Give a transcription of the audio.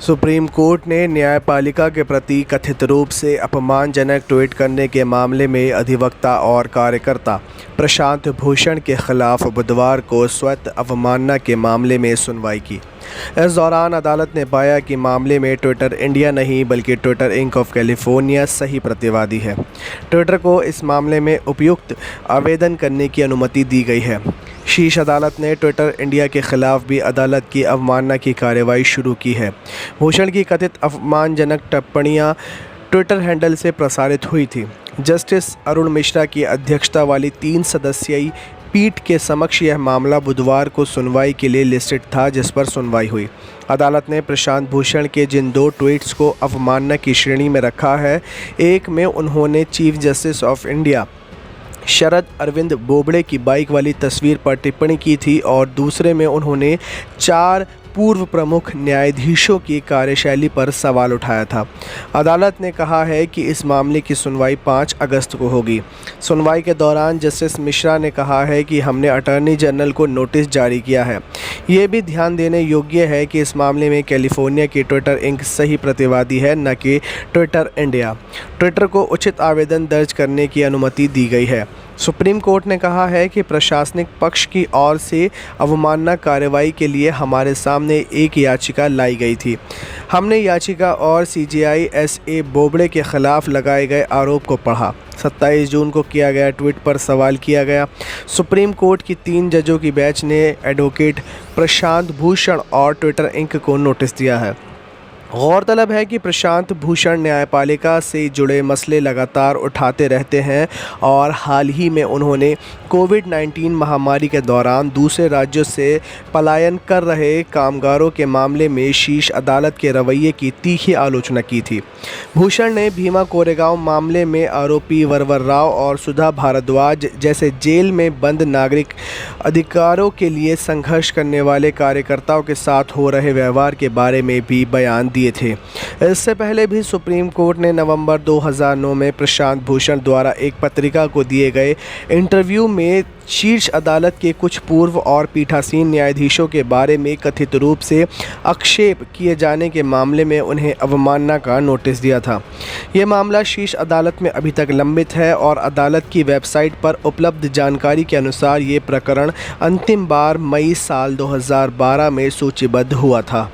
Supreme court ने न्यायपालिका के प्रति कथित रूप से अपमानजनक ट्वीट करने के मामले में अधिवक्ता और कार्यकर्ता प्रशांत भूषण के खिलाफ बुधवार को स्वत अवमानना के मामले में सुनवाई की। इस दौरान अदालत ने पाया कि मामले में ट्विटर इंडिया नहीं बल्कि ट्विटर इंक ऑफ कैलिफोर्निया सही प्रतिवादी है। ट्विटर को इस मामले में उपयुक्त आवेदन करने की अनुमति दी गई है। शीर्ष अदालत ने ट्विटर इंडिया के खिलाफ भी अदालत की अवमानना की कार्रवाई शुरू की है। भूषण की कथित अपमानजनक टिप्पणियां ट्विटर हैंडल से प्रसारित हुई थी। जस्टिस अरुण मिश्रा की अध्यक्षता वाली 3 सदस्यीय पीठ के समक्ष यह मामला बुधवार को सुनवाई के लिए लिस्टेड था, जिस पर सुनवाई हुई। अदालत ने प्रशांत भूषण के जिन 2 ट्वीट्स को अवमानना की श्रेणी में रखा है, एक में उन्होंने chief justice of India Sharad Arvind Bobde की बाइक वाली तस्वीर पर टिप्पणी की थी और दूसरे में उन्होंने 4 पूर्व प्रमुख न्यायाधीशों की कार्यशैली पर सवाल उठाया था। अदालत ने कहा है कि इस मामले की सुनवाई 5 अगस्त को होगी। सुनवाई के दौरान जस्टिस मिश्रा ने कहा है कि हमने अटॉर्नी जनरल को नोटिस जारी किया है। ये भी ध्यान देने योग्य है कि इस मामले में कैलिफोर्निया की ट्विटर इंक सही प्रतिवादी है, न कि ट्विटर इंडिया। ट्विटर को उचित आवेदन दर्ज करने की अनुमति दी गई है। सुप्रीम कोर्ट ने कहा है कि प्रशासनिक पक्ष की ओर से अवमानना कार्रवाई के लिए हमारे सामने एक याचिका लाई गई थी। हमने याचिका और CJI SA बोबड़े के खिलाफ लगाए गए आरोप को पढ़ा। 27 जून को किया गया ट्वीट पर सवाल किया गया। सुप्रीम कोर्ट की 3 जजों की बेंच ने एडवोकेट प्रशांत भूषण और ट्विटर इंक को नोटिस दिया है। गौरतलब है कि प्रशांत भूषण न्यायपालिका से जुड़े मसले लगातार उठाते रहते हैं और हाल ही में उन्होंने कोविड-19 महामारी के दौरान दूसरे राज्यों से पलायन कर रहे कामगारों के मामले में शीर्ष अदालत के रवैये की तीखी आलोचना की थी। भूषण ने भीमा कोरेगांव मामले में आरोपी वरवर राव और सुधा भारद्वाज जैसे जेल में बंद नागरिक अधिकारों के लिए संघर्ष करने वाले कार्यकर्ताओं के साथ हो रहे व्यवहार के बारे में भी बयान दिए थे। इससे पहले भी सुप्रीम कोर्ट ने नवंबर 2009 में प्रशांत भूषण द्वारा एक पत्रिका को दिए गए इंटरव्यू में शीर्ष अदालत के कुछ पूर्व और पीठासीन न्यायाधीशों के बारे में कथित रूप से आक्षेप किए जाने के मामले में उन्हें अवमानना का नोटिस दिया था। ये मामला शीर्ष अदालत में अभी तक लंबित है और अदालत की वेबसाइट पर उपलब्ध जानकारी के अनुसार ये प्रकरण अंतिम बार मई साल 2012 में सूचीबद्ध हुआ था।